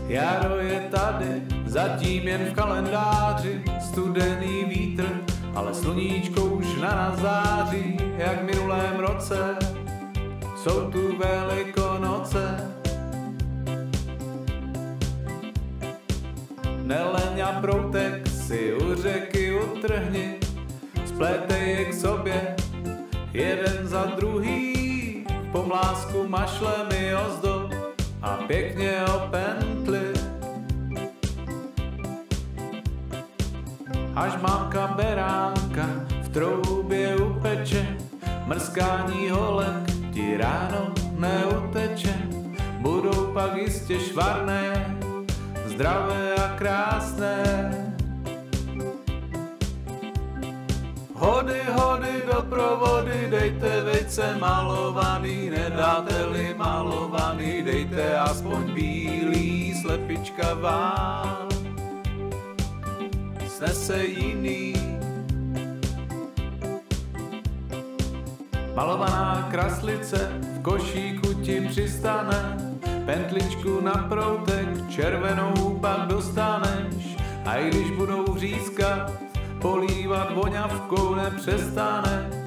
Jaro je tady, zatím jen v kalendáři, studený vítr, ale sluníčko už na nás září, jak v minulém roce, jsou tu Velikonoce. Neleň a proutek si u řeky utrhni, splétej je k sobě, jeden za druhý, v pomlásku mašlemi ozdob a pěkně opentli. Až mámka beránka v troubě upeče, mrskání holek ti ráno neuteče, budou pak jistě švarné, zdravé a krásné. Hody, hody do provody, dejte vejce malovaný, nedáte-li malovaný, dejte aspoň bílý, slepička vám snese jiný. Malovaná kraslice v košíku ti přistane, pentličku na proutek, červenou pak dostaneš, a i když budou vřízkat, polívat voňavkou nepřestaneš.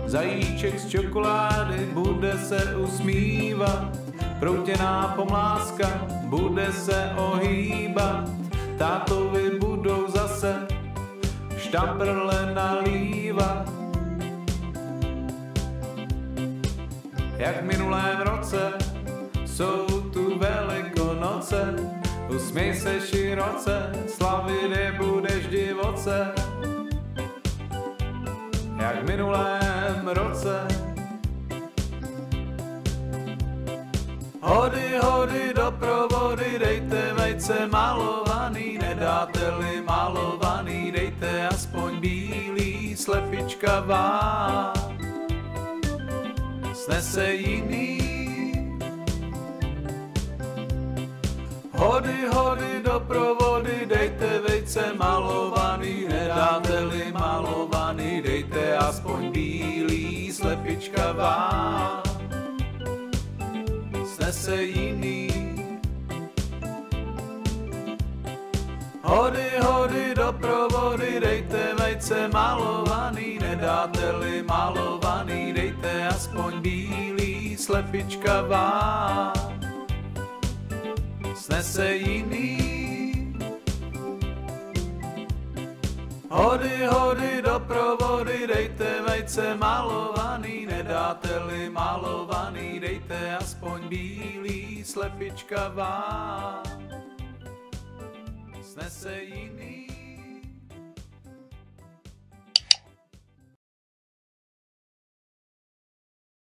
Zajíček z čokolády bude se usmívat, proutěná pomláska bude se ohýbat, tátovi budou zase štamprle nalívat. Jak v minulém roce jsou tu Velikonoce, usměj se široce, slavit je budeš divoce. Jak v minulém roce. Hody, hody do provody, dejte vejce malovaný, nedáte-li malovaný, dejte aspoň bílý, slepička vám snese jiný. Hody, hody do provody, dejte vejce malovaný, nedáte-li malovaný, dejte aspoň bílý, slepička vám snese jiný. Hody, hody do provody, dejte vejce malovaný, nedáte-li malovaný, dejte aspoň bílý, slepička vám snese jiný. Hody, hody do provody, dejte vejce malovaný, nedáte-li malovaný, dejte aspoň bílý, slepička vám snese jiný.